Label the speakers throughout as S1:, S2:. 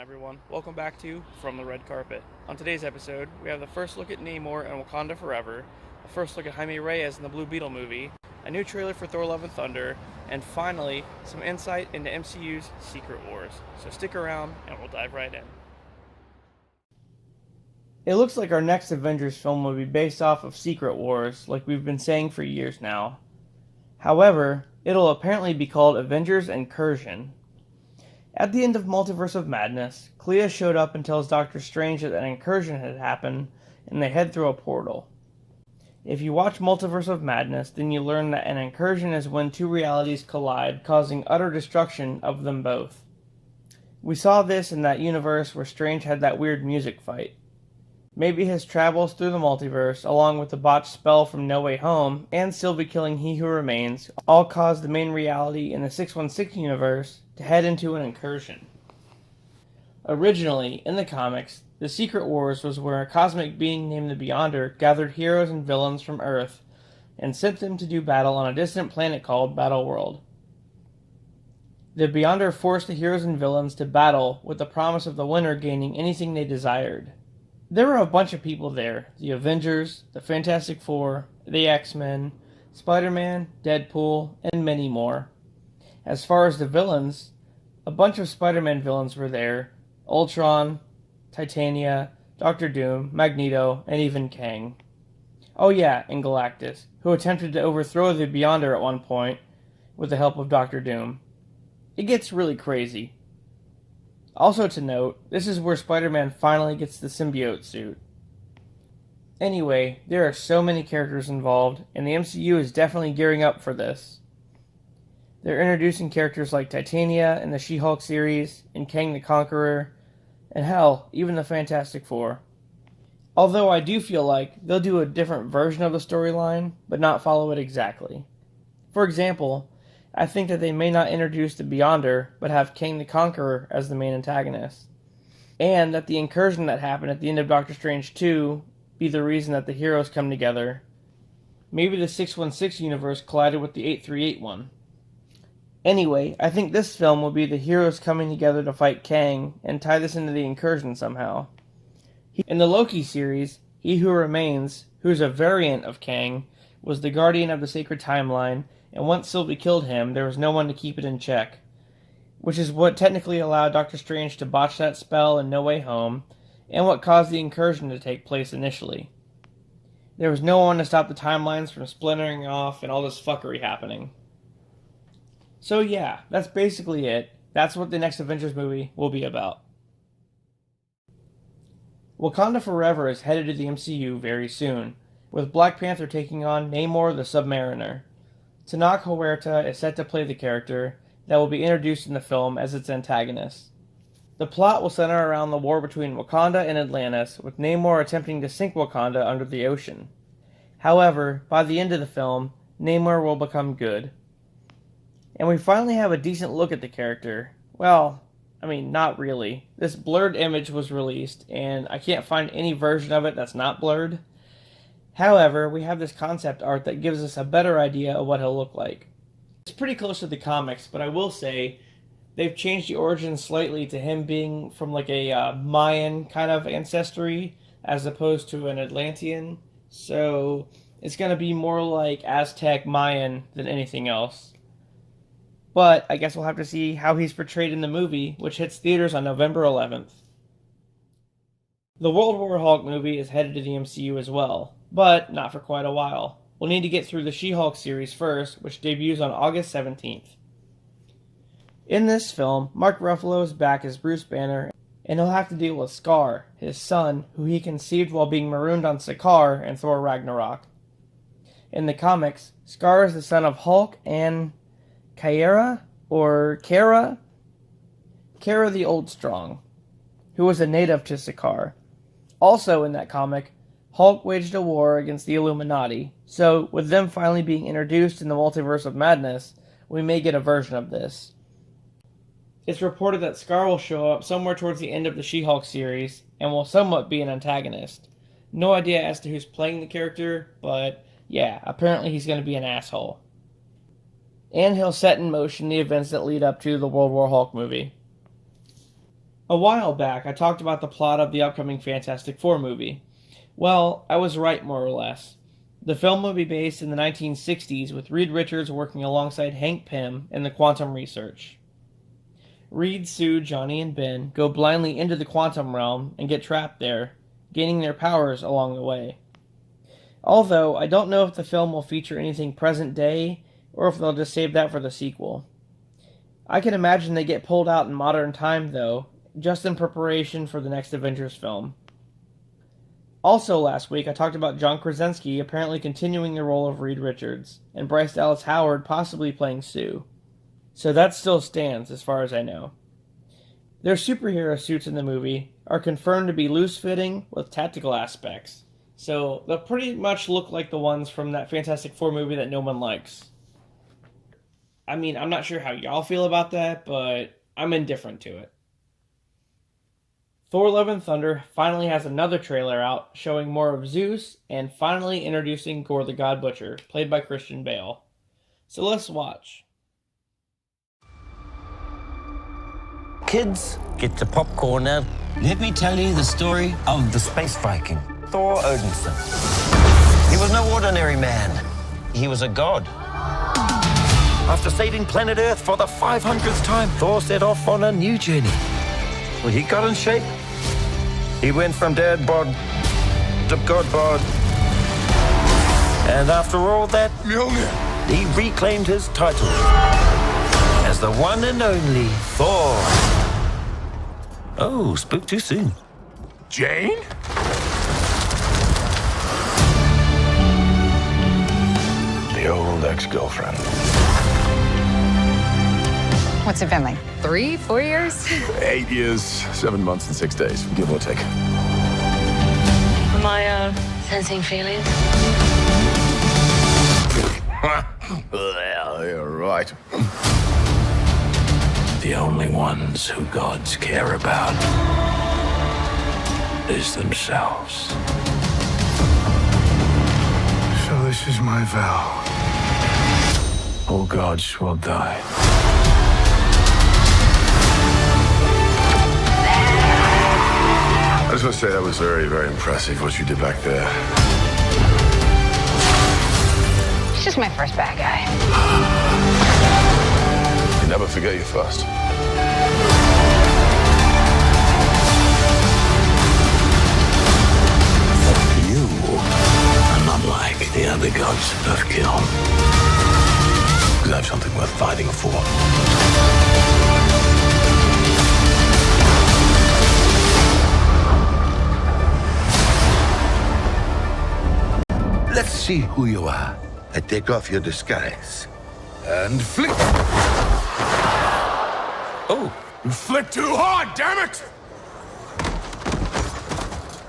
S1: everyone. Welcome back to From the Red Carpet. On today's episode, we have the first look at Namor and Wakanda Forever, a first look at Jaime Reyes in the Blue Beetle movie, a new trailer for Thor Love and Thunder, and finally, some insight into MCU's Secret Wars. So stick around and we'll dive right in. It looks like our next Avengers film will be based off of Secret Wars, like we've been saying for years now. However, it'll apparently be called Avengers Incursion. At the end of Multiverse of Madness, Clea showed up and tells Doctor Strange that an incursion had happened, and they head through a portal. If you watch Multiverse of Madness, then you learn that an incursion is when two realities collide, causing utter destruction of them both. We saw this in that universe where Strange had that weird music fight. Maybe his travels through the multiverse, along with the botched spell from No Way Home, and Sylvie killing He Who Remains, all caused the main reality in the 616 universe to head into an incursion. Originally, in the comics, the Secret Wars was where a cosmic being named the Beyonder gathered heroes and villains from Earth and sent them to do battle on a distant planet called Battleworld. The Beyonder forced the heroes and villains to battle with the promise of the winner gaining anything they desired. There were a bunch of people there: the Avengers, the Fantastic Four, the X-Men, Spider-Man, Deadpool, and many more. As far as the villains, a bunch of Spider-Man villains were there: Ultron, Titania, Doctor Doom, Magneto, and even Kang. Oh yeah, and Galactus, who attempted to overthrow the Beyonder at one point with the help of Doctor Doom. It gets really crazy. Also to note, this is where Spider-Man finally gets the symbiote suit. Anyway, there are so many characters involved, and the MCU is definitely gearing up for this. They're introducing characters like Titania in the She-Hulk series, and Kang the Conqueror, and hell, even the Fantastic Four. Although I do feel like they'll do a different version of the storyline, but not follow it exactly. For example, I think that they may not introduce the Beyonder, but have Kang the Conqueror as the main antagonist. And that the incursion that happened at the end of Doctor Strange 2 be the reason that the heroes come together. Maybe the 616 universe collided with the 838 one. Anyway, I think this film will be the heroes coming together to fight Kang and tie this into the incursion somehow. In the Loki series, He Who Remains, who's a variant of Kang, was the guardian of the sacred timeline, and once Sylvie killed him, there was no one to keep it in check. Which is what technically allowed Doctor Strange to botch that spell in No Way Home, and what caused the incursion to take place initially. There was no one to stop the timelines from splintering off and all this fuckery happening. So yeah, that's basically it. That's what the next Avengers movie will be about. Wakanda Forever is headed to the MCU very soon, with Black Panther taking on Namor the Submariner. Tenoch Huerta is set to play the character that will be introduced in the film as its antagonist. The plot will center around the war between Wakanda and Atlantis, with Namor attempting to sink Wakanda under the ocean. However, by the end of the film, Namor will become good. And we finally have a decent look at the character. Well, not really. This blurred image was released, and I can't find any version of it that's not blurred. However, we have this concept art that gives us a better idea of what he'll look like. It's pretty close to the comics, but I will say they've changed the origin slightly to him being from like a Mayan kind of ancestry as opposed to an Atlantean. So it's going to be more like Aztec Mayan than anything else. But I guess we'll have to see how he's portrayed in the movie, which hits theaters on November 11th. The World War Hulk movie is headed to the MCU as well, but not for quite a while. We'll need to get through the She-Hulk series first, which debuts on August 17th. In this film, Mark Ruffalo is back as Bruce Banner, and he'll have to deal with Scar, his son, who he conceived while being marooned on Sakaar in Thor Ragnarok. In the comics, Scar is the son of Hulk and Kara the Old Strong, who was a native to Sakaar. Also in that comic, Hulk waged a war against the Illuminati, so with them finally being introduced in the Multiverse of Madness, we may get a version of this. It's reported that Scar will show up somewhere towards the end of the She-Hulk series, and will somewhat be an antagonist. No idea as to who's playing the character, but yeah, apparently he's going to be an asshole. And he'll set in motion the events that lead up to the World War Hulk movie. A while back, I talked about the plot of the upcoming Fantastic Four movie. Well, I was right more or less. The film will be based in the 1960s with Reed Richards working alongside Hank Pym in the quantum research. Reed, Sue, Johnny, and Ben go blindly into the quantum realm and get trapped there, gaining their powers along the way. Although, I don't know if the film will feature anything present day or if they'll just save that for the sequel. I can imagine they get pulled out in modern time, though, just in preparation for the next Avengers film. Also last week, I talked about John Krasinski apparently continuing the role of Reed Richards, and Bryce Dallas Howard possibly playing Sue. So that still stands, as far as I know. Their superhero suits in the movie are confirmed to be loose-fitting with tactical aspects, so they'll pretty much look like the ones from that Fantastic Four movie that no one likes. I mean, I'm not sure how y'all feel about that, but I'm indifferent to it. Thor Love and Thunder finally has another trailer out showing more of Zeus and finally introducing Gorr the God Butcher, played by Christian Bale. So let's watch.
S2: Kids, get your popcorn now. Let me tell you the story of the space Viking, Thor Odinson. He was no ordinary man. He was a god. After saving planet Earth for the 500th time, Thor set off on a new journey. When he got in shape, he went from dad bod to god bod. And after all that, he reclaimed his title as the one and only Thor. Oh, spoke too soon.
S3: Jane? The old ex-girlfriend.
S4: What's it been, like 3, 4 years?
S3: 8 years, 7 months and 6 days, give or take.
S5: Am I, sensing feelings?
S3: Well, you're right.
S6: The only ones who gods care about is themselves.
S3: So this is my vow. All gods will die. I just want to say that was very, very impressive what you did back there.
S4: He's just my first bad guy.
S3: You never forget your first.
S6: You are not like the other gods of kill.
S3: Because I have something worth fighting for.
S7: Let's see who you are. I take off your disguise. And flick.
S3: Oh, you flicked too hard, damn it!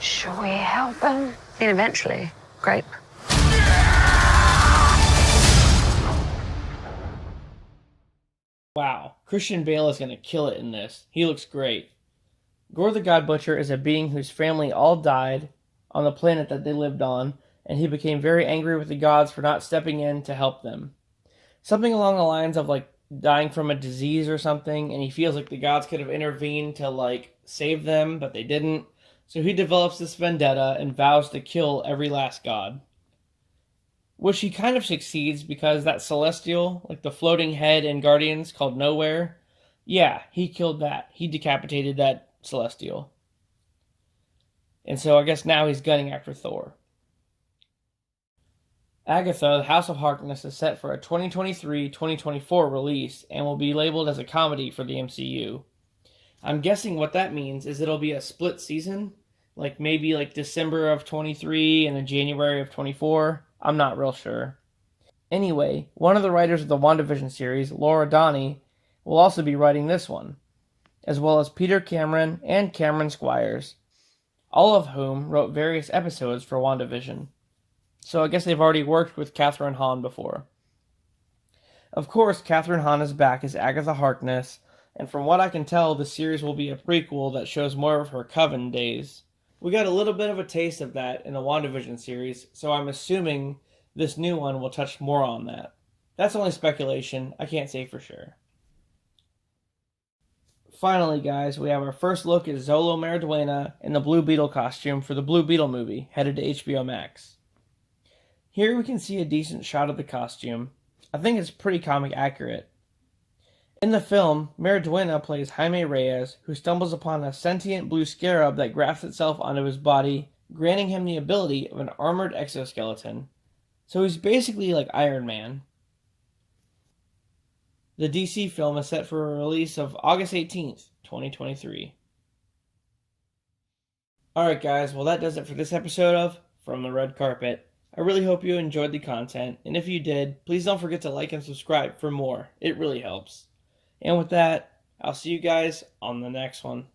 S4: Should we help him?
S5: I mean, eventually. Grape.
S1: Wow, Christian Bale is going to kill it in this. He looks great. Gorr the God Butcher is a being whose family all died on the planet that they lived on, and he became very angry with the gods for not stepping in to help them. Something along the lines of, like, dying from a disease or something, and he feels like the gods could have intervened to, like, save them, but they didn't. So he develops this vendetta and vows to kill every last god. Which he kind of succeeds because that Celestial, like the floating head in Guardians called Nowhere, yeah, he killed that. He decapitated that Celestial. And so I guess now he's gunning after Thor. Agatha, the House of Harkness, is set for a 2023-2024 release and will be labeled as a comedy for the MCU. I'm guessing what that means is it'll be a split season, like maybe like December of 23 and then January of 24. I'm not real sure. Anyway, one of the writers of the WandaVision series, Laura Donney, will also be writing this one, as well as Peter Cameron and Cameron Squires, all of whom wrote various episodes for WandaVision. So I guess they've already worked with Catherine Hahn before. Of course, Catherine Hahn is back as Agatha Harkness, and from what I can tell, the series will be a prequel that shows more of her Coven days. We got a little bit of a taste of that in the WandaVision series, so I'm assuming this new one will touch more on that. That's only speculation, I can't say for sure. Finally, guys, we have our first look at Zolo Maraduena in the Blue Beetle costume for the Blue Beetle movie, headed to HBO Max. Here we can see a decent shot of the costume. I think it's pretty comic accurate. In the film, Maraduena plays Jaime Reyes, who stumbles upon a sentient blue scarab that grafts itself onto his body, granting him the ability of an armored exoskeleton. So he's basically like Iron Man. The DC film is set for a release of August 18th, 2023. Alright guys, well that does it for this episode of From the Red Carpet. I really hope you enjoyed the content, and if you did, please don't forget to like and subscribe for more. It really helps. And with that, I'll see you guys on the next one.